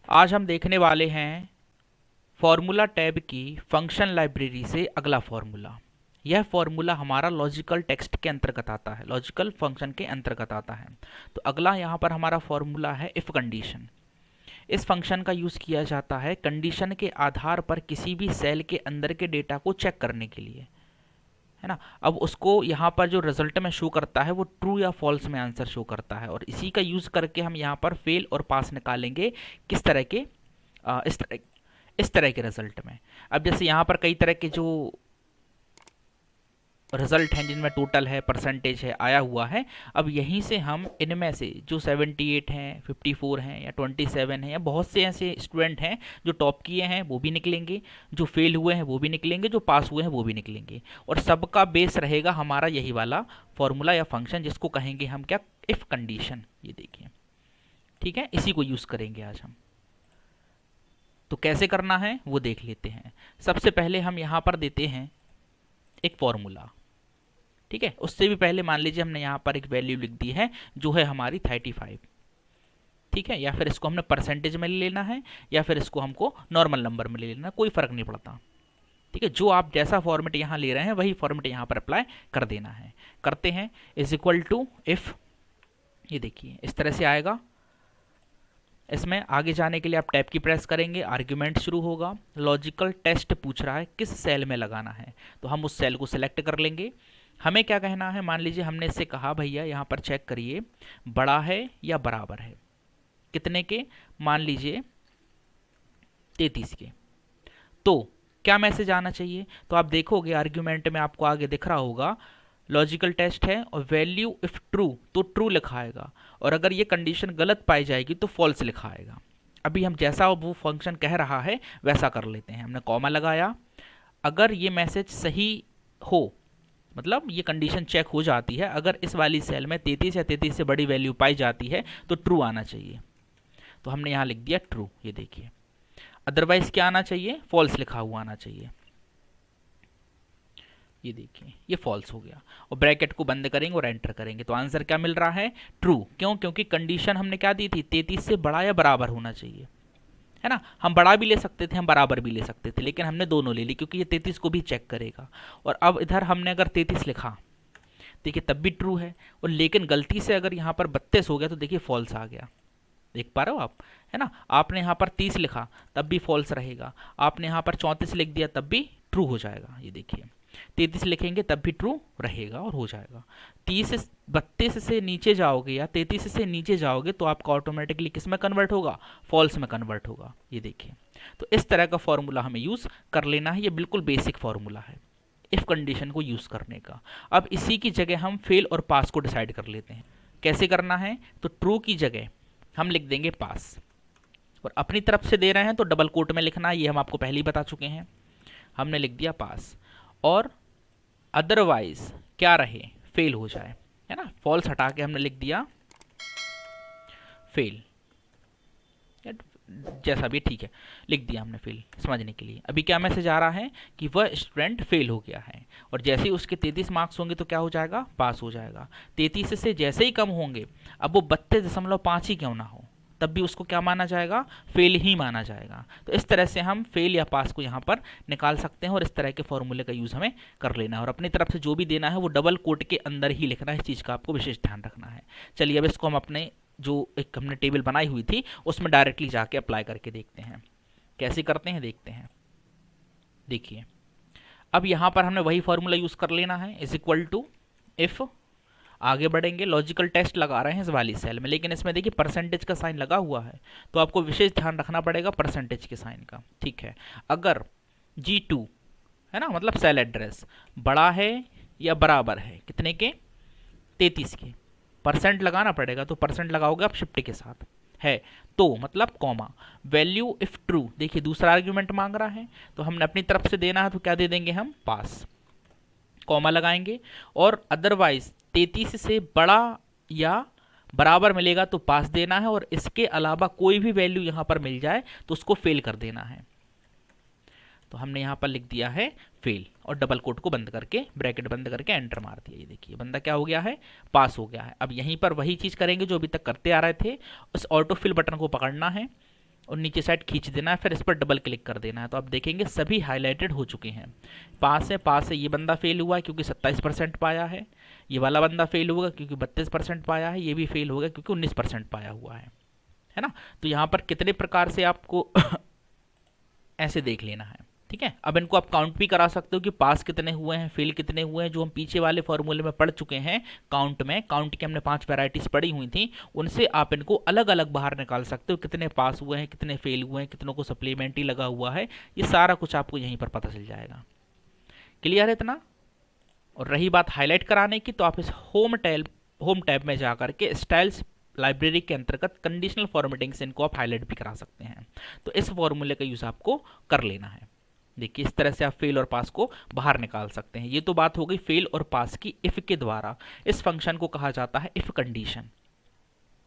आज हम देखने वाले हैं फॉर्मूला टैब की फंक्शन लाइब्रेरी से अगला फॉर्मूला। यह फॉर्मूला हमारा लॉजिकल टेक्स्ट के अंतर्गत आता है, लॉजिकल फंक्शन के अंतर्गत आता है। तो अगला यहाँ पर हमारा फॉर्मूला है इफ़ कंडीशन। इस फंक्शन का यूज़ किया जाता है कंडीशन के आधार पर किसी भी सेल के अंदर के डेटा को चेक करने के लिए, है ना। अब उसको यहाँ पर जो रिजल्ट में शो करता है वो ट्रू या फॉल्स में आंसर शो करता है, और इसी का यूज़ करके हम यहाँ पर फेल और पास निकालेंगे किस तरह के इस तरह के रिजल्ट में। अब जैसे यहाँ पर कई तरह के जो रिजल्ट हैं जिनमें टोटल है, परसेंटेज है, आया हुआ है। अब यहीं से हम इनमें से जो 78 हैं, 54 हैं या 27 हैं, या बहुत से ऐसे स्टूडेंट हैं जो टॉप किए हैं वो भी निकलेंगे, जो फेल हुए हैं वो भी निकलेंगे, जो पास हुए हैं वो भी निकलेंगे। और सबका बेस रहेगा हमारा यही वाला फॉर्मूला या फंक्शन, जिसको कहेंगे हम क्या, इफ़ कंडीशन। ये देखिए, ठीक है, इसी को यूज़ करेंगे आज हम। तो कैसे करना है वो देख लेते हैं। सबसे पहले हम यहाँ पर देते हैं एक फॉर्मूला, ठीक है। उससे भी पहले मान लीजिए हमने यहाँ पर एक वैल्यू लिख दी है जो है हमारी 35, ठीक है। या फिर इसको हमने परसेंटेज में ले लेना है, या फिर इसको हमको नॉर्मल नंबर में ले लेना है, कोई फ़र्क नहीं पड़ता, ठीक है। जो आप जैसा फॉर्मेट यहाँ ले रहे हैं वही फॉर्मेट यहाँ पर अप्लाई कर देना है। करते हैं इज इक्वल टू इफ़, ये देखिए इस तरह से आएगा। इसमें आगे जाने के लिए आप टैब की प्रेस करेंगे, आर्ग्यूमेंट शुरू होगा। लॉजिकल टेस्ट पूछ रहा है किस सेल में लगाना है, तो हम उस सेल को सिलेक्ट कर लेंगे। हमें क्या कहना है, मान लीजिए हमने इससे कहा भैया यहाँ पर चेक करिए बड़ा है या बराबर है, कितने के, मान लीजिए 33 के। तो क्या मैसेज आना चाहिए, तो आप देखोगे आर्ग्यूमेंट में आपको आगे दिख रहा होगा लॉजिकल टेस्ट है और वैल्यू इफ ट्रू तो ट्रू लिखा आएगा, और अगर ये कंडीशन गलत पाई जाएगी तो फॉल्स लिखा आएगा। अभी हम जैसा वो फंक्शन कह रहा है वैसा कर लेते हैं। हमने कॉमा लगाया, अगर ये मैसेज सही हो, मतलब ये कंडीशन चेक हो जाती है, अगर इस वाली सेल में 33 या 33 से बड़ी वैल्यू पाई जाती है तो ट्रू आना चाहिए। तो हमने यहाँ लिख दिया ट्रू, ये देखिए। अदरवाइज क्या आना चाहिए, फॉल्स लिखा हुआ आना चाहिए। ये देखिए ये फॉल्स हो गया, और ब्रैकेट को बंद करेंगे और एंटर करेंगे तो आंसर क्या मिल रहा है, ट्रू। क्यों, क्योंकि कंडीशन हमने क्या दी थी, 33 से बड़ा या बराबर होना चाहिए, है ना। हम बड़ा भी ले सकते थे, हम बराबर भी ले सकते थे, लेकिन हमने दोनों ले ली क्योंकि ये 33 को भी चेक करेगा। और अब इधर हमने अगर 33 लिखा, देखिए तब भी ट्रू है, और लेकिन गलती से अगर यहाँ पर 32 हो गया तो देखिए फॉल्स आ गया, देख पा रहे हो आप, है ना। आपने यहाँ पर 30 लिखा तब भी फॉल्स रहेगा, आपने यहाँ पर 34 लिख दिया तब भी ट्रू हो जाएगा। ये देखिए 33 लिखेंगे तब भी ट्रू रहेगा और हो जाएगा। 32 से नीचे जाओगे या 33 से नीचे जाओगे तो आपका ऑटोमेटिकली किस में कन्वर्ट होगा, फॉल्स में कन्वर्ट होगा। ये देखिए, तो इस तरह का फॉर्मूला हमें यूज़ कर लेना है। ये बिल्कुल बेसिक फॉर्मूला है इफ़ कंडीशन को यूज़ करने का। अब इसी की जगह हम फेल और पास को डिसाइड कर लेते हैं। कैसे करना है, तो ट्रू की जगह हम लिख देंगे पास, और अपनी तरफ से दे रहे हैं तो डबल कोट में लिखना है, ये हम आपको पहले ही बता चुके हैं। हमने लिख दिया पास, और अदरवाइज क्या रहे, फेल हो जाए, है ना। फॉल्स हटा के हमने लिख दिया फेल, जैसा भी ठीक है, लिख दिया हमने फेल समझने के लिए। अभी क्या मैसेज आ रहा है कि वह स्टूडेंट फेल हो गया है, और जैसे ही उसके 33 मार्क्स होंगे तो क्या हो जाएगा, पास हो जाएगा। 33 से जैसे ही कम होंगे, अब वो 32.5 ही क्यों ना हो, तब भी उसको क्या माना जाएगा, फेल ही माना जाएगा। तो इस तरह से हम फेल या पास को यहाँ पर निकाल सकते हैं, और इस तरह के फॉर्मूले का यूज़ हमें कर लेना है। और अपनी तरफ से जो भी देना है वो डबल कोट के अंदर ही लिखना है, इस चीज़ का आपको विशेष ध्यान रखना है। चलिए अब इसको हम अपने जो एक हमने टेबल बनाई हुई थी उसमें डायरेक्टली जाके अप्लाई करके देखते हैं कैसे करते हैं, देखते हैं। देखिए अब यहाँ पर हमने वही फॉर्मूला यूज़ कर लेना है, इज इक्वल टू इफ़। आगे बढ़ेंगे, लॉजिकल टेस्ट लगा रहे हैं इस वाली सेल में, लेकिन इसमें देखिए परसेंटेज का साइन लगा हुआ है, तो आपको विशेष ध्यान रखना पड़ेगा परसेंटेज के साइन का, ठीक है। अगर G2 है ना, मतलब सेल एड्रेस बड़ा है या बराबर है कितने के, 33 के, परसेंट लगाना पड़ेगा, तो परसेंट लगाओगे आप शिफ्ट के साथ, है तो मतलब कॉमा, वैल्यू इफ ट्रू। देखिए दूसरा आर्ग्यूमेंट मांग रहा है तो हमने अपनी तरफ से देना है, तो क्या दे देंगे हम, पास, कॉमा लगाएंगे। और अदरवाइज 33 से बड़ा या बराबर मिलेगा तो पास देना है, और इसके अलावा कोई भी वैल्यू यहाँ पर मिल जाए तो उसको फेल कर देना है। तो हमने यहाँ पर लिख दिया है फेल, और डबल कोट को बंद करके, ब्रैकेट बंद करके एंटर मार दिया। ये देखिए बंदा क्या हो गया है, पास हो गया है। अब यहीं पर वही चीज़ करेंगे जो अभी तक करते आ रहे थे, उस ऑटो फिल बटन को पकड़ना है और नीचे साइड खींच देना है, फिर इस पर डबल क्लिक कर देना है। तो आप देखेंगे सभी हाईलाइटेड हो चुके हैं। पास है, ये बंदा फेल हुआ है क्योंकि 27% पाया है। ये वाला बंदा फेल होगा क्योंकि 32% पाया है। ये भी फेल होगा क्योंकि 19% पाया हुआ है ना। तो यहाँ पर कितने प्रकार से आपको ऐसे देख लेना है, ठीक है। अब इनको आप काउंट भी करा सकते हो कि पास कितने हुए हैं, फेल कितने हुए हैं, जो हम पीछे वाले फॉर्मूले में पढ़ चुके हैं। काउंट की हमने 5 वैरायटीज पढ़ी हुई थी, उनसे आप इनको अलग अलग बाहर निकाल सकते हो। कितने पास हुए हैं, कितने फेल हुए हैं, कितनों को सप्लीमेंट्री लगा हुआ है, ये सारा कुछ आपको यहीं पर पता चल जाएगा। क्लियर है इतना। और रही बात हाईलाइट कराने की, तो आप इस होम टैब में जाकर के स्टाइल्स लाइब्रेरी के अंतर्गत कंडीशनल फॉर्मेटिंग से इनको आप हाईलाइट भी करा सकते हैं। तो इस फॉर्मूले का यूज आपको कर लेना है। देखिए इस तरह से आप फेल और पास को बाहर निकाल सकते हैं। ये तो बात हो गई फेल और पास की इफ के द्वारा। इस फंक्शन को कहा जाता है इफ कंडीशन,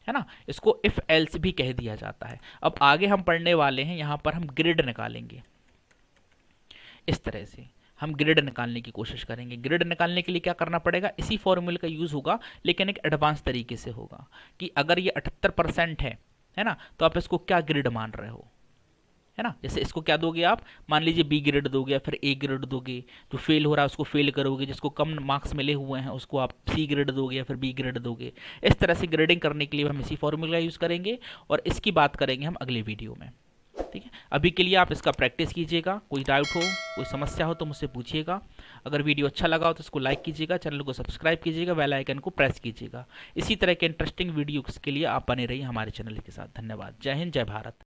है ना। इसको इफ एल्स भी कह दिया जाता है। अब आगे हम पढ़ने वाले हैं, यहां पर हम ग्रिड निकालेंगे। इस तरह से हम ग्रिड निकालने की कोशिश करेंगे। ग्रिड निकालने के लिए क्या करना पड़ेगा, इसी फॉर्मूले का यूज होगा, लेकिन एक एडवांस तरीके से होगा कि अगर ये 78% है ना, तो आप इसको क्या ग्रिड मान रहे हो, है ना। जैसे इसको क्या दोगे आप, मान लीजिए बी ग्रेड दोगे या फिर ए ग्रेड दोगे। जो फेल हो रहा है उसको फेल करोगे, जिसको कम मार्क्स मिले हुए हैं उसको आप सी ग्रेड दोगे या फिर बी ग्रेड दोगे। इस तरह से ग्रेडिंग करने के लिए हम इसी फॉर्मूला यूज़ करेंगे और इसकी बात करेंगे हम अगले वीडियो में, ठीक है। अभी के लिए आप इसका प्रैक्टिस कीजिएगा। कोई डाउट हो, कोई समस्या हो तो मुझसे पूछिएगा। अगर वीडियो अच्छा लगा हो तो इसको लाइक कीजिएगा, चैनल को सब्सक्राइब कीजिएगा, बेल आइकन को प्रेस कीजिएगा। इसी तरह के इंटरेस्टिंग वीडियोज़ के लिए आप बने रहिए हमारे चैनल के साथ। धन्यवाद। जय हिंद, जय भारत।